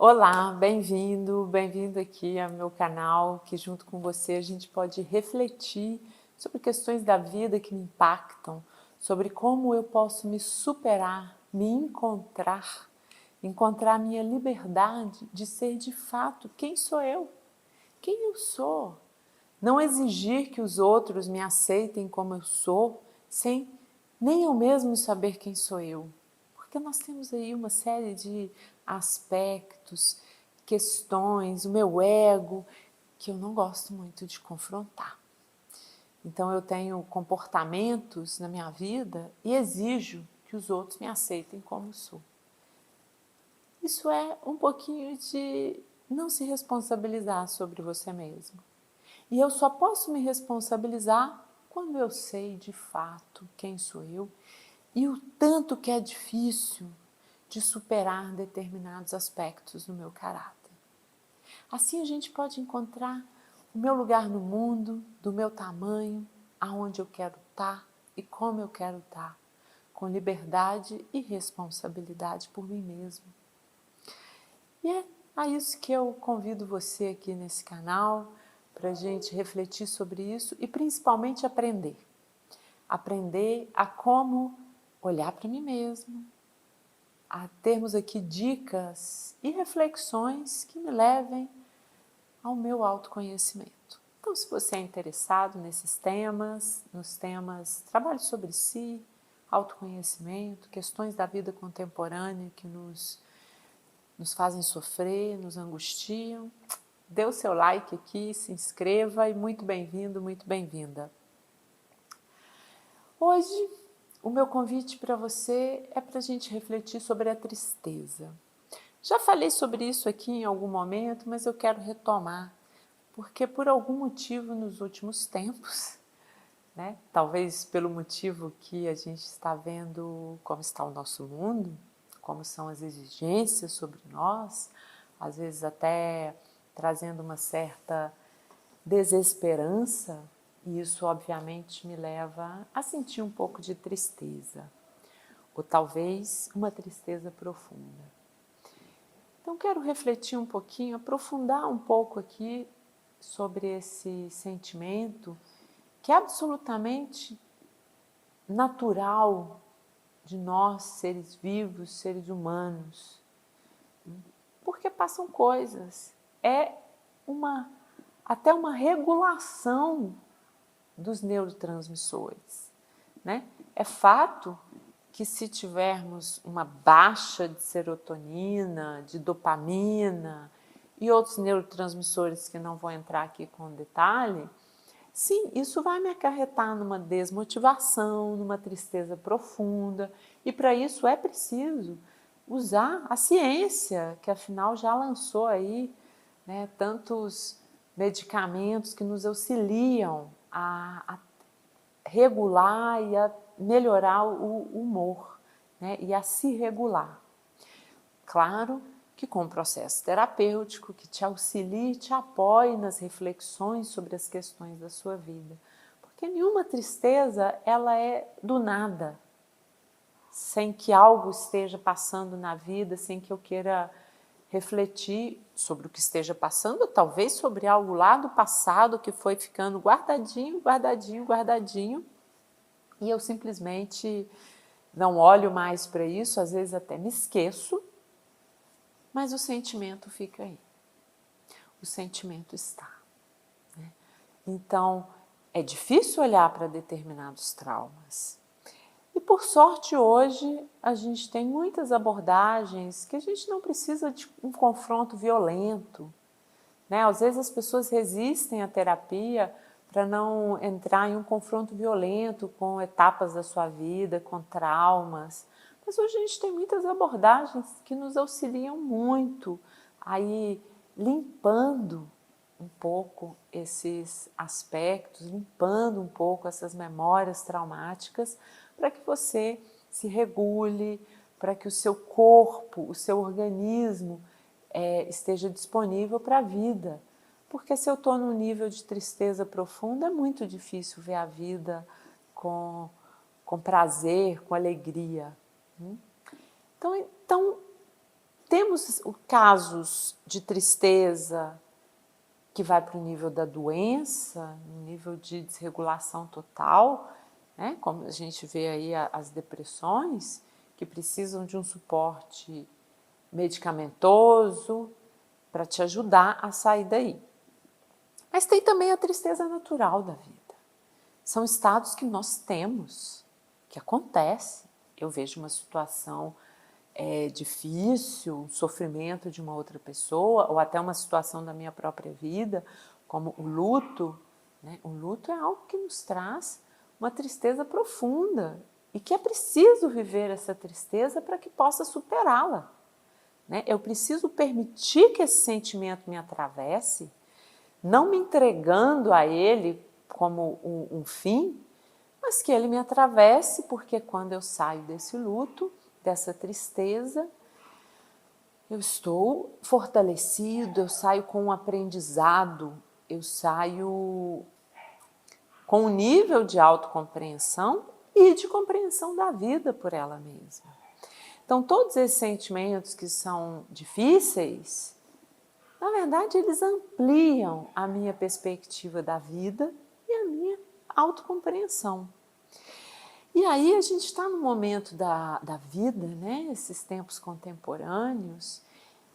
Olá, bem-vindo, bem-vindo aqui ao meu canal, que junto com você a gente pode refletir sobre questões da vida que me impactam, sobre como eu posso me superar, me encontrar minha liberdade de ser de fato quem sou eu, quem eu sou. Não exigir que os outros me aceitem como eu sou, sem nem eu mesmo saber quem sou eu. Porque nós temos aí uma série de aspectos, questões, o meu ego, que eu não gosto muito de confrontar. Então eu tenho comportamentos na minha vida e exijo que os outros me aceitem como sou. Isso é um pouquinho de não se responsabilizar sobre você mesmo. E eu só posso me responsabilizar quando eu sei de fato quem sou eu e o tanto que é difícil de superar determinados aspectos do meu caráter. Assim a gente pode encontrar o meu lugar no mundo, do meu tamanho, aonde eu quero estar e como eu quero estar, com liberdade e responsabilidade por mim mesmo. E é a isso que eu convido você aqui nesse canal, para a gente refletir sobre isso e principalmente aprender. Aprender a como olhar para mim mesmo, a termos aqui dicas e reflexões que me levem ao meu autoconhecimento. Então, se você é interessado nesses temas, nos temas trabalho sobre si, autoconhecimento, questões da vida contemporânea que nos fazem sofrer, nos angustiam, dê o seu like aqui, se inscreva e muito bem-vindo, muito bem-vinda. Hoje, o meu convite para você é para a gente refletir sobre a tristeza. Já falei sobre isso aqui em algum momento, mas eu quero retomar, porque por algum motivo nos últimos tempos, talvez pelo motivo que a gente está vendo como está o nosso mundo, como são as exigências sobre nós, às vezes até trazendo uma certa desesperança, e isso obviamente me leva a sentir um pouco de tristeza, ou talvez uma tristeza profunda. Então quero refletir um pouquinho, aprofundar um pouco aqui sobre esse sentimento que é absolutamente natural de nós, seres vivos, seres humanos, porque passam coisas, é até uma regulação dos neurotransmissores, né? É fato que se tivermos uma baixa de serotonina, de dopamina e outros neurotransmissores que não vou entrar aqui com detalhe, sim, isso vai me acarretar numa desmotivação, numa tristeza profunda, e para isso é preciso usar a ciência, que afinal já lançou aí, tantos medicamentos que nos auxiliam a regular e a melhorar o humor, e a se regular. Claro que com um processo terapêutico que te auxilie e te apoie nas reflexões sobre as questões da sua vida. Porque nenhuma tristeza ela é do nada, sem que algo esteja passando na vida, sem que eu queira refletir sobre o que esteja passando, talvez sobre algo lá do passado que foi ficando guardadinho, guardadinho, guardadinho, e eu simplesmente não olho mais para isso, às vezes até me esqueço, mas o sentimento fica aí. O sentimento está. Então, é difícil olhar para determinados traumas. E por sorte hoje a gente tem muitas abordagens que a gente não precisa de um confronto violento. Às vezes as pessoas resistem à terapia para não entrar em um confronto violento com etapas da sua vida, com traumas. Mas hoje a gente tem muitas abordagens que nos auxiliam muito aí limpando um pouco esses aspectos, limpando um pouco essas memórias traumáticas para que você se regule, para que o seu corpo, o seu organismo esteja disponível para a vida. Porque se eu estou num nível de tristeza profunda, é muito difícil ver a vida com prazer, com alegria. Então, temos casos de tristeza que vai para o nível da doença, no nível de desregulação total, né? Como a gente vê aí as depressões, que precisam de um suporte medicamentoso para te ajudar a sair daí. Mas tem também a tristeza natural da vida. São estados que nós temos, que acontece. Eu vejo uma situação difícil, um sofrimento de uma outra pessoa, ou até uma situação da minha própria vida, como o luto, né? O luto é algo que nos traz uma tristeza profunda e que é preciso viver essa tristeza para que possa superá-la, né? Eu preciso permitir que esse sentimento me atravesse, não me entregando a ele como um fim, mas que ele me atravesse, porque quando eu saio desse luto, dessa tristeza, eu estou fortalecido, eu saio com um aprendizado, eu saio com um nível de autocompreensão e de compreensão da vida por ela mesma. Então, todos esses sentimentos que são difíceis, na verdade, eles ampliam a minha perspectiva da vida e a minha autocompreensão. E aí a gente está no momento da vida, né, esses tempos contemporâneos,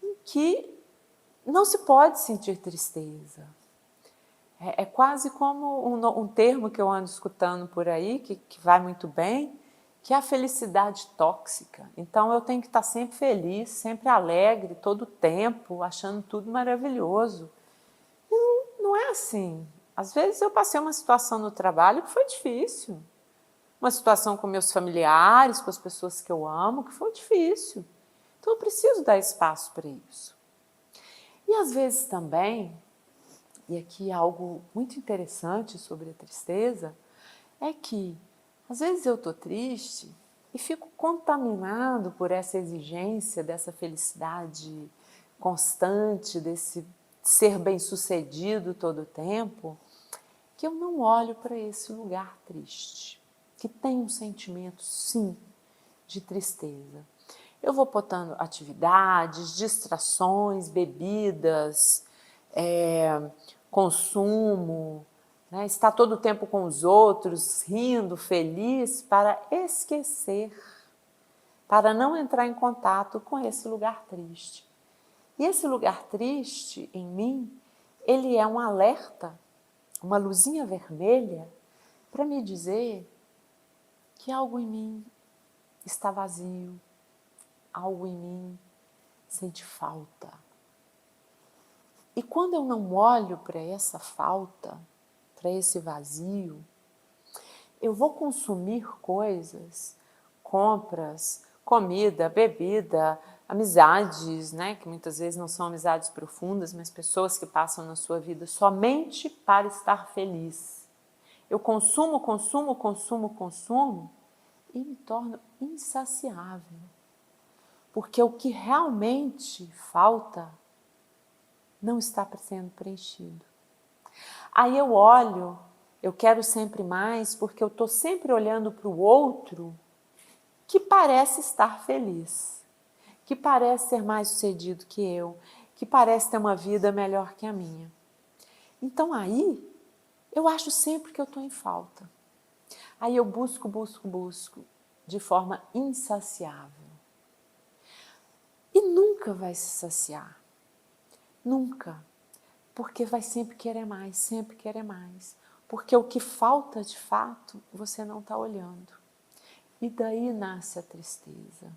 em que não se pode sentir tristeza. É quase como um termo que eu ando escutando por aí, que vai muito bem, que é a felicidade tóxica. Então eu tenho que estar sempre feliz, sempre alegre, todo o tempo, achando tudo maravilhoso. E não é assim. Às vezes eu passei uma situação no trabalho que foi difícil. Uma situação com meus familiares, com as pessoas que eu amo, que foi difícil. Então eu preciso dar espaço para isso. E às vezes também, e aqui algo muito interessante sobre a tristeza, é que às vezes eu estou triste e fico contaminado por essa exigência dessa felicidade constante, desse ser bem-sucedido todo o tempo, que eu não olho para esse lugar triste, que tem um sentimento, sim, de tristeza. Eu vou botando atividades, distrações, bebidas, consumo, né? Estar todo o tempo com os outros, rindo, feliz, para esquecer, para não entrar em contato com esse lugar triste. E esse lugar triste, em mim, ele é um alerta, uma luzinha vermelha, para me dizer que algo em mim está vazio, algo em mim sente falta. E quando eu não olho para essa falta, para esse vazio, eu vou consumir coisas, compras, comida, bebida, amizades, né, que muitas vezes não são amizades profundas, mas pessoas que passam na sua vida somente para estar feliz. Eu consumo, consumo, consumo, consumo e me torno insaciável. Porque o que realmente falta não está sendo preenchido. Aí eu olho, eu quero sempre mais, porque eu estou sempre olhando para o outro que parece estar feliz, que parece ser mais sucedido que eu, que parece ter uma vida melhor que a minha. Então aí, eu acho sempre que eu estou em falta. Aí eu busco, busco, busco, de forma insaciável. E nunca vai se saciar. Nunca. Porque vai sempre querer mais, sempre querer mais. Porque o que falta de fato, você não está olhando. E daí nasce a tristeza.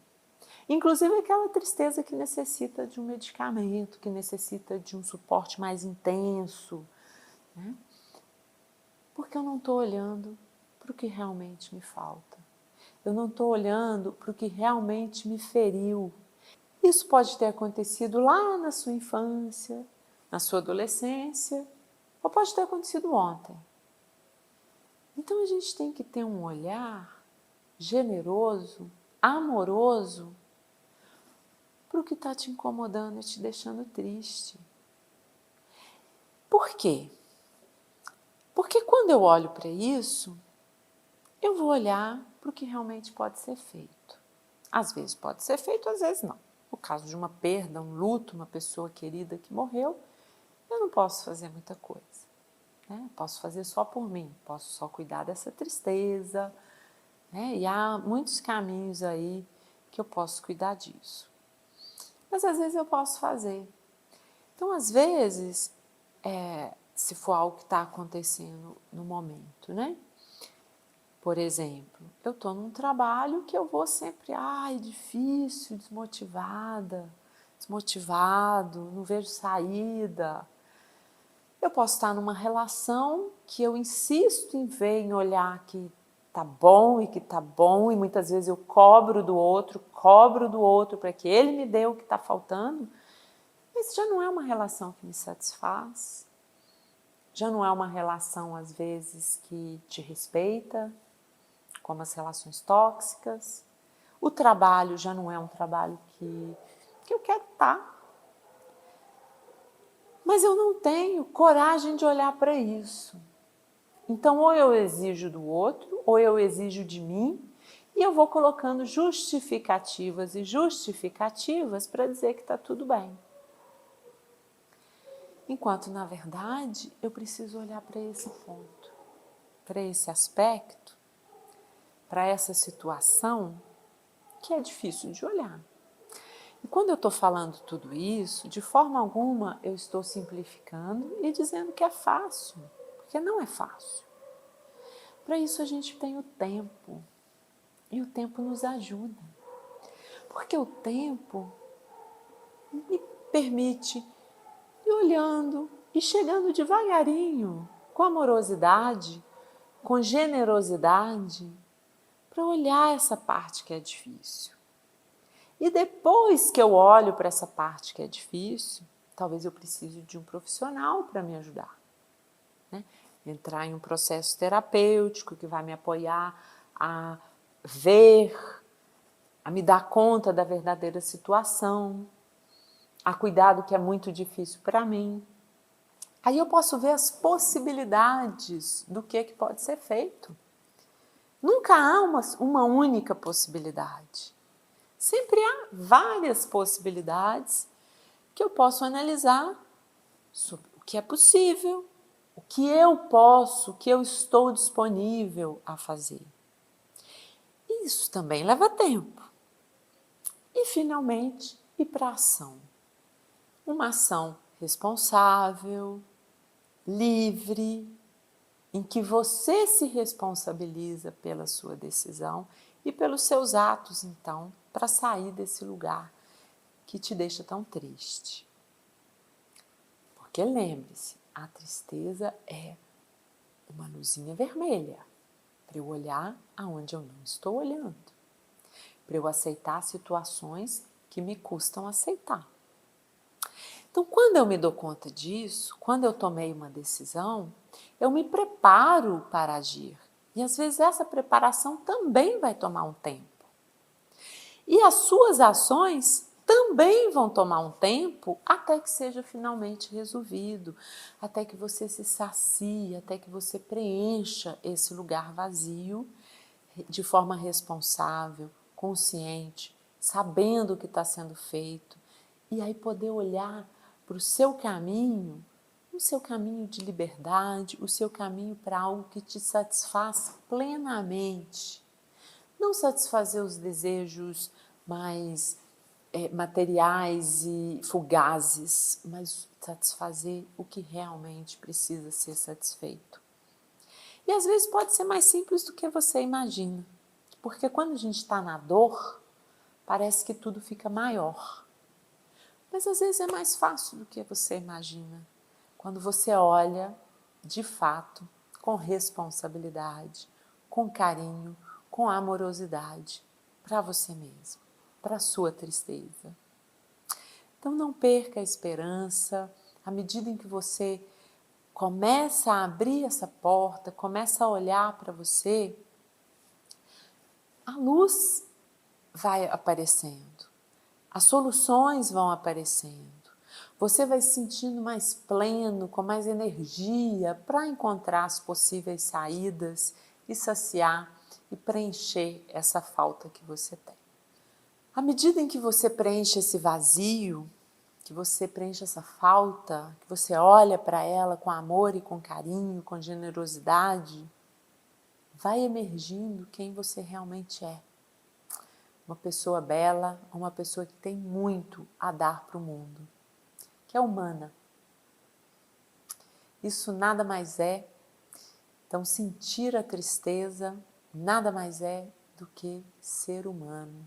Inclusive aquela tristeza que necessita de um medicamento, que necessita de um suporte mais intenso, né? Porque eu não estou olhando para o que realmente me falta. Eu não estou olhando para o que realmente me feriu. Isso pode ter acontecido lá na sua infância, na sua adolescência, ou pode ter acontecido ontem. Então a gente tem que ter um olhar generoso, amoroso, para o que está te incomodando e te deixando triste. Por quê? Porque quando eu olho para isso, eu vou olhar para o que realmente pode ser feito. Às vezes pode ser feito, às vezes não. No caso de uma perda, um luto, uma pessoa querida que morreu, eu não posso fazer muita coisa, né? Posso fazer só por mim, posso só cuidar dessa tristeza, né? E há muitos caminhos aí que eu posso cuidar disso. Mas às vezes eu posso fazer. Então, às vezes, se for algo que está acontecendo no momento, né? Por exemplo, eu estou num trabalho que eu vou sempre, difícil, desmotivado, não vejo saída. Eu posso estar numa relação que eu insisto em ver, em olhar que tá bom e que tá bom, e muitas vezes eu cobro do outro para que ele me dê o que está faltando, mas já não é uma relação que me satisfaz, já não é uma relação, às vezes, que te respeita, como as relações tóxicas. O trabalho já não é um trabalho que eu quero estar. Mas eu não tenho coragem de olhar para isso. Então, ou eu exijo do outro, ou eu exijo de mim, e eu vou colocando justificativas e justificativas para dizer que está tudo bem. Enquanto, na verdade, eu preciso olhar para esse ponto, para esse aspecto, para essa situação que é difícil de olhar. E quando eu estou falando tudo isso, de forma alguma eu estou simplificando e dizendo que é fácil, porque não é fácil. Para isso a gente tem o tempo, e o tempo nos ajuda. Porque o tempo me permite ir olhando e chegando devagarinho, com amorosidade, com generosidade, para olhar essa parte que é difícil. E depois que eu olho para essa parte que é difícil, talvez eu precise de um profissional para me ajudar, né? Entrar em um processo terapêutico que vai me apoiar a ver, a me dar conta da verdadeira situação, a cuidar do que é muito difícil para mim. Aí eu posso ver as possibilidades do que pode ser feito. Nunca há uma única possibilidade. Sempre há várias possibilidades que eu posso analisar sobre o que é possível, o que eu posso, o que eu estou disponível a fazer. Isso também leva tempo. E, finalmente, ir para a ação. Uma ação responsável, livre, em que você se responsabiliza pela sua decisão e pelos seus atos, então, para sair desse lugar que te deixa tão triste. Porque lembre-se, a tristeza é uma luzinha vermelha para eu olhar aonde eu não estou olhando, para eu aceitar situações que me custam aceitar. Então, quando eu me dou conta disso, quando eu tomei uma decisão, eu me preparo para agir. E às vezes essa preparação também vai tomar um tempo. E as suas ações também vão tomar um tempo até que seja finalmente resolvido, até que você se sacie, até que você preencha esse lugar vazio de forma responsável, consciente, sabendo o que está sendo feito, e aí poder olhar para o seu caminho de liberdade, o seu caminho para algo que te satisfaz plenamente. Não satisfazer os desejos mais materiais e fugazes, mas satisfazer o que realmente precisa ser satisfeito. E às vezes pode ser mais simples do que você imagina, porque quando a gente está na dor, parece que tudo fica maior. Mas às vezes é mais fácil do que você imagina, quando você olha, de fato, com responsabilidade, com carinho, com amorosidade, para você mesmo, para a sua tristeza. Então não perca a esperança, à medida em que você começa a abrir essa porta, começa a olhar para você, a luz vai aparecendo, as soluções vão aparecendo. Você vai se sentindo mais pleno, com mais energia para encontrar as possíveis saídas e saciar e preencher essa falta que você tem. À medida em que você preenche esse vazio, que você preenche essa falta, que você olha para ela com amor e com carinho, com generosidade, vai emergindo quem você realmente é. Uma pessoa bela, uma pessoa que tem muito a dar para o mundo, que é humana. Isso nada mais é, então sentir a tristeza nada mais é do que ser humano.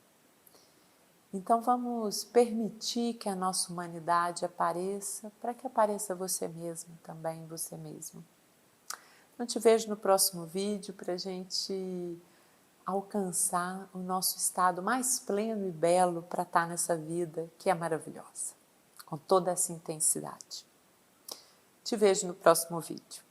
Então vamos permitir que a nossa humanidade apareça, para que apareça você mesmo também, você mesmo. Então te vejo no próximo vídeo para a gente alcançar o nosso estado mais pleno e belo para estar nessa vida que é maravilhosa, com toda essa intensidade. Te vejo no próximo vídeo.